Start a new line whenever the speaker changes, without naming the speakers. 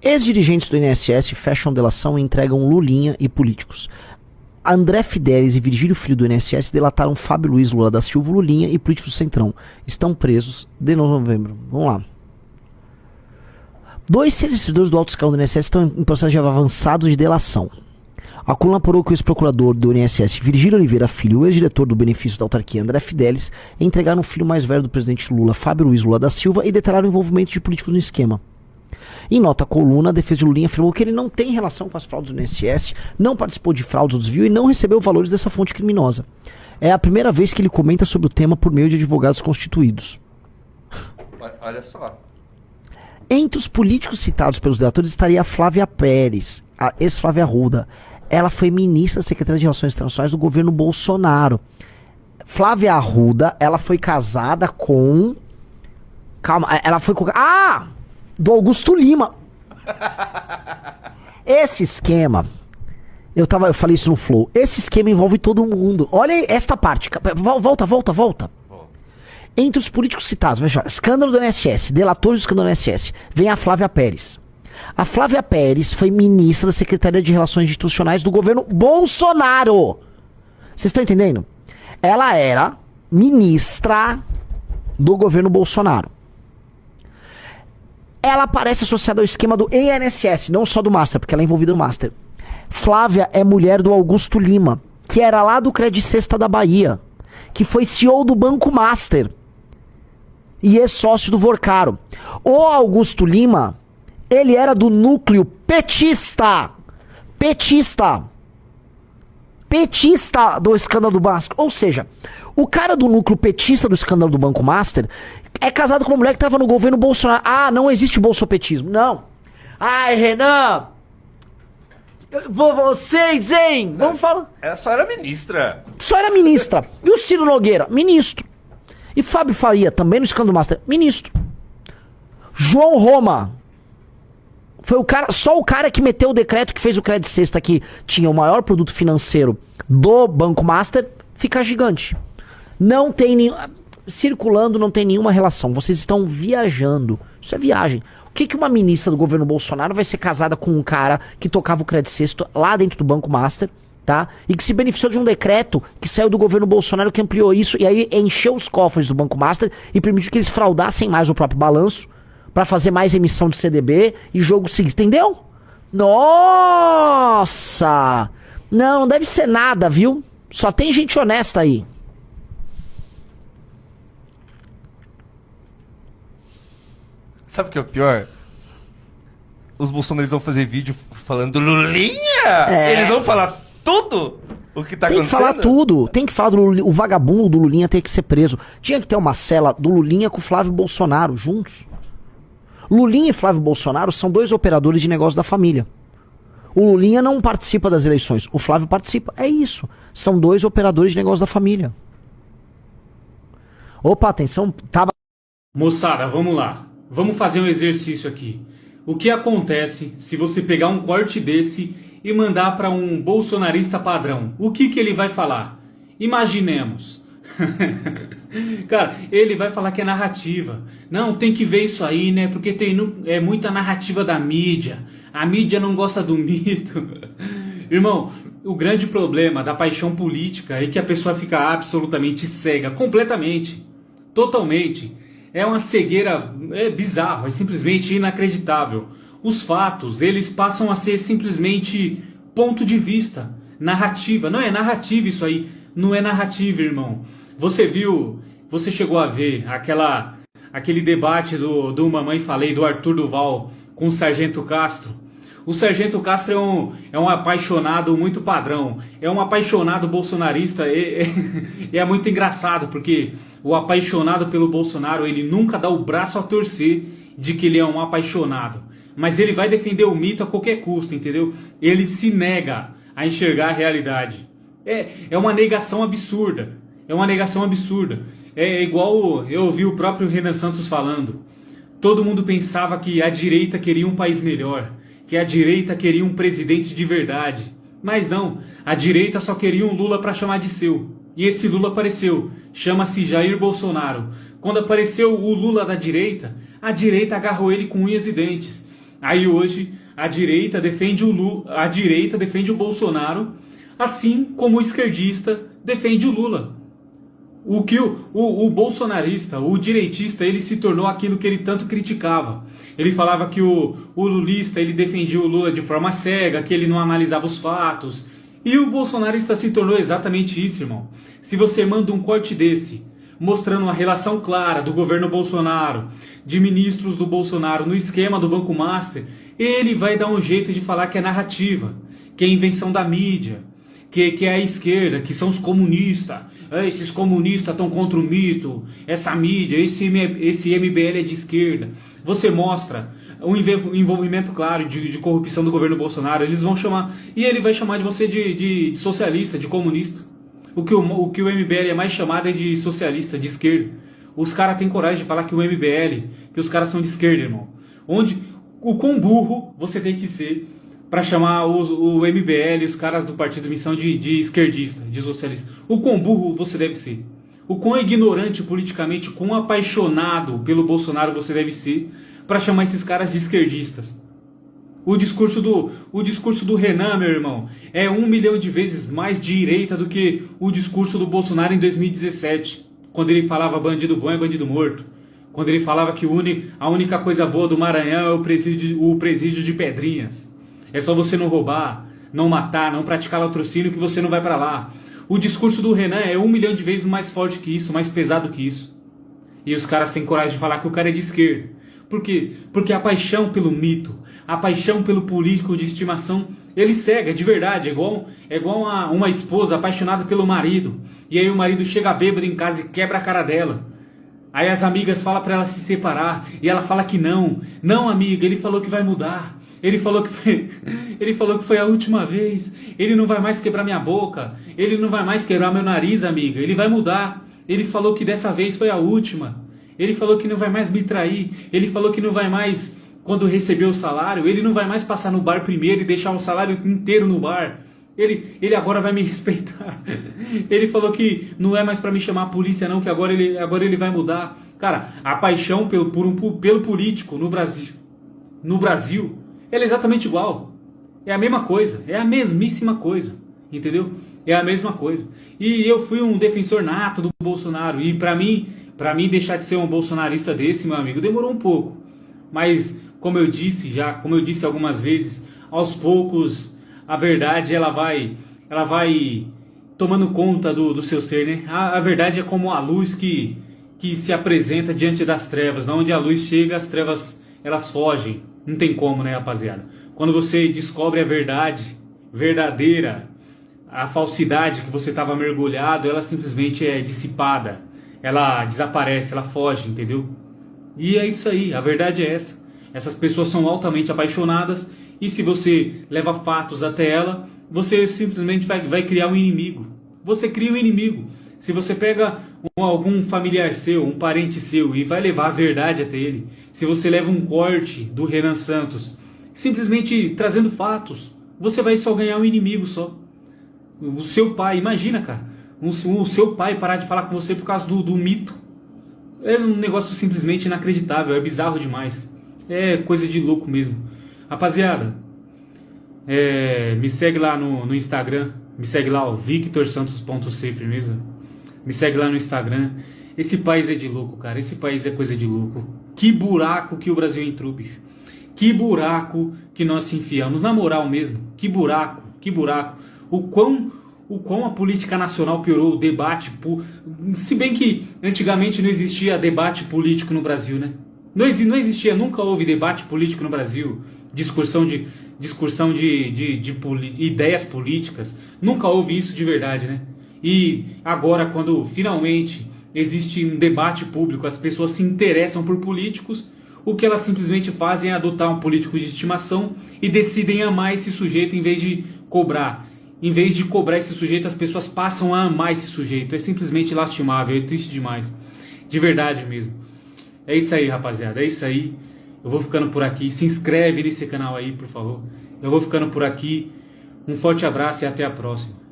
Ex-dirigentes do INSS fecham delação e entregam Lulinha e políticos. André Fidelis e Virgílio Filho do INSS delataram Fábio Luiz Lula da Silva, Lulinha e políticos do Centrão. Estão presos de novembro. Vamos lá. 2 servidores do alto escalão do INSS estão em processo de avançado de delação. A coluna apurou que o ex-procurador do INSS, Virgílio Oliveira Filho, e o ex-diretor do benefício da autarquia, André Fidelis, entregaram o filho mais velho do presidente Lula, Fábio Luiz Lula da Silva, e detalharam o envolvimento de políticos no esquema. Em nota à coluna, a defesa de Lulinha afirmou que ele não tem relação com as fraudes do INSS, não participou de fraudes ou desvio e não recebeu valores dessa fonte criminosa. É a primeira vez que ele comenta sobre o tema por meio de advogados constituídos.
Olha só.
Entre os políticos citados pelos delatores estaria a Flávia Pérez, a ex-Flávia Arruda. Ela foi ministra da Secretaria de Relações Internacionais do governo Bolsonaro. Flávia Arruda, ela foi casada com... Calma, ela foi com... Ah! Do Augusto Lima. Esse esquema... Eu falei isso no Flow. Esse esquema envolve todo mundo. Olha esta parte. Volta. Entre os políticos citados, veja, escândalo do INSS, delatores do escândalo do INSS, vem a Flávia Pérez. A Flávia Pérez foi ministra da Secretaria de Relações Institucionais do governo Bolsonaro. Vocês estão entendendo? Ela era ministra do governo Bolsonaro. Ela aparece associada ao esquema do INSS, não só do Master, porque ela é envolvida no Master. Flávia é mulher do Augusto Lima, que era lá do Credit Sexta da Bahia, que foi CEO do Banco Master e é sócio do Vorcaro. O Augusto Lima, ele era do núcleo petista do escândalo do Banco. Ou seja, o cara do núcleo petista do escândalo do Banco Master é casado com uma mulher que estava no governo Bolsonaro. Ah, não existe bolsopetismo. Não. Ai, Renan, vocês, hein? Vamos falar.
Ela só era ministra.
Só era ministra. E o Ciro Nogueira? Ministro. E Fábio Faria, também no escândalo do Master? Ministro. João Roma foi o cara, só o cara que meteu o decreto que fez o Credit Sexta, que tinha o maior produto financeiro do Banco Master, fica gigante. Não tem nenhum... Circulando, não tem nenhuma relação. Vocês estão viajando. Isso é viagem. O que uma ministra do governo Bolsonaro vai ser casada com um cara que tocava o Credit Sexta lá dentro do Banco Master, tá? E que se beneficiou de um decreto que saiu do governo Bolsonaro que ampliou isso e aí encheu os cofres do Banco Master e permitiu que eles fraudassem mais o próprio balanço pra fazer mais emissão de CDB e jogo seguinte, entendeu? Nossa! Não deve ser nada, viu? Só tem gente honesta aí.
Sabe o que é o pior? Os bolsonaristas vão fazer vídeo falando do Lulinha! Eles vão falar tudo o que tá acontecendo? Tem que falar tudo.
Tem que falar do Lulinha. O vagabundo do Lulinha tem que ser preso. Tinha que ter uma cela do Lulinha com o Flávio Bolsonaro juntos. Lulinha e Flávio Bolsonaro são 2 operadores de negócio da família. O Lulinha não participa das eleições. O Flávio participa. É isso. São 2 operadores de negócio da família. Opa, atenção. Tá...
Moçada, vamos lá. Vamos fazer um exercício aqui. O que acontece se você pegar um corte desse e mandar para um bolsonarista padrão? O que ele vai falar? Imaginemos. Cara, ele vai falar que é narrativa. Não, tem que ver isso aí, né? Porque tem muita narrativa da mídia. A mídia não gosta do mito. Irmão, o grande problema da paixão política é que a pessoa fica absolutamente cega. Completamente. Totalmente. É uma cegueira, é bizarro, é simplesmente inacreditável. Os fatos, eles passam a ser simplesmente ponto de vista, narrativa. Não é narrativa isso aí, não é narrativa, irmão. Você viu, você chegou a ver aquele debate do Mamãe Falei, do Arthur Duval com o Sargento Castro? O Sargento Castro é um apaixonado muito padrão, é um apaixonado bolsonarista, é muito engraçado, porque o apaixonado pelo Bolsonaro, ele nunca dá o braço a torcer de que ele é um apaixonado, mas ele vai defender o mito a qualquer custo, entendeu? Ele se nega a enxergar a realidade. É uma negação absurda, é igual eu ouvi o próprio Renan Santos falando, todo mundo pensava que a direita queria um país melhor, que a direita queria um presidente de verdade. Mas não, a direita só queria um Lula para chamar de seu. E esse Lula apareceu, chama-se Jair Bolsonaro. Quando apareceu o Lula da direita, a direita agarrou ele com unhas e dentes. Aí hoje a direita defende o Bolsonaro, assim como o esquerdista defende o Lula. O bolsonarista, o direitista, ele se tornou aquilo que ele tanto criticava. Ele falava que o lulista, ele defendia o Lula de forma cega, que ele não analisava os fatos. E o bolsonarista se tornou exatamente isso, irmão. Se você manda um corte desse, mostrando uma relação clara do governo Bolsonaro, de ministros do Bolsonaro no esquema do Banco Master, ele vai dar um jeito de falar que é narrativa, que é invenção da mídia, que é a esquerda, que são os comunistas. Esses comunistas estão contra o mito, essa mídia, esse MBL é de esquerda. Você mostra um envolvimento claro de corrupção do governo Bolsonaro, eles vão chamar, e ele vai chamar de você de socialista, de comunista. O que o MBL é mais chamado é de socialista, de esquerda. Os caras têm coragem de falar que o MBL, que os caras são de esquerda, irmão. O quão burro você tem que ser para chamar o MBL, os caras do Partido Missão de esquerdista, de socialista. O quão burro você deve ser. O quão ignorante politicamente, quão apaixonado pelo Bolsonaro você deve ser para chamar esses caras de esquerdistas. O discurso do Renan, meu irmão, é 1 milhão de vezes mais direita do que o discurso do Bolsonaro em 2017, quando ele falava bandido bom é bandido morto. Quando ele falava que a única coisa boa do Maranhão é o presídio de Pedrinhas. É só você não roubar, não matar, não praticar latrocínio que você não vai para lá. O discurso do Renan é 1 milhão de vezes mais forte que isso, mais pesado que isso. E os caras têm coragem de falar que o cara é de esquerda. Por quê? Porque a paixão pelo mito, a paixão pelo político de estimação, ele cega, de verdade. É igual uma esposa apaixonada pelo marido. E aí o marido chega bêbado em casa e quebra a cara dela. Aí as amigas falam para ela se separar. E ela fala que não. Não, amiga, ele falou que vai mudar. Ele falou que foi a última vez. Ele não vai mais quebrar minha boca. Ele não vai mais quebrar meu nariz, amiga. Ele vai mudar. Ele falou que dessa vez foi a última. Ele falou que não vai mais me trair. Ele falou que não vai mais, quando receber o salário, ele não vai mais passar no bar primeiro e deixar o salário inteiro no bar. Ele agora vai me respeitar. Ele falou que não é mais para me chamar a polícia não, que agora ele vai mudar. Cara, a paixão pelo político no Brasil, ela é exatamente igual. É a mesma coisa, é a mesmíssima coisa, entendeu? É a mesma coisa. E eu fui um defensor nato do Bolsonaro, e para mim deixar de ser um bolsonarista desse, meu amigo, demorou um pouco. Mas, como eu disse algumas vezes, aos poucos a verdade ela vai tomando conta do seu ser, né? A verdade é como a luz que se apresenta diante das trevas. Na onde a luz chega, as trevas elas fogem. Não tem como, né, rapaziada? Quando você descobre a verdade verdadeira, a falsidade que você estava mergulhado, ela simplesmente é dissipada. Ela desaparece, ela foge, entendeu? E é isso aí, a verdade é essa. Essas pessoas são altamente apaixonadas e se você leva fatos até ela, você simplesmente vai criar um inimigo. Você cria um inimigo. Se você pega algum familiar seu, um parente seu e vai levar a verdade até ele, se você leva um corte do Renan Santos, simplesmente trazendo fatos, você vai só ganhar um inimigo só. O seu pai, imagina, cara, o seu pai parar de falar com você por causa do mito. É um negócio simplesmente inacreditável, é bizarro demais. É coisa de louco mesmo. Rapaziada, me segue lá no Instagram, me segue lá, victorsantos.c, firmeza. Me segue lá no Instagram. Esse país é de louco, cara, esse país é coisa de louco. Que buraco que o Brasil entrou, bicho. Que buraco que nós se enfiamos, na moral mesmo. Que buraco. O quão a política nacional piorou o debate. Se bem que antigamente não existia debate político no Brasil, né? Não existia, nunca houve debate político no Brasil. Discussão de ideias políticas. Nunca houve isso de verdade, né? E agora, quando finalmente existe um debate público, as pessoas se interessam por políticos, o que elas simplesmente fazem é adotar um político de estimação e decidem amar esse sujeito em vez de cobrar. Em vez de cobrar esse sujeito, as pessoas passam a amar esse sujeito. É simplesmente lastimável, é triste demais. De verdade mesmo. É isso aí, rapaziada, é isso aí. Eu vou ficando por aqui. Se inscreve nesse canal aí, por favor. Eu vou ficando por aqui. Um forte abraço e até a próxima.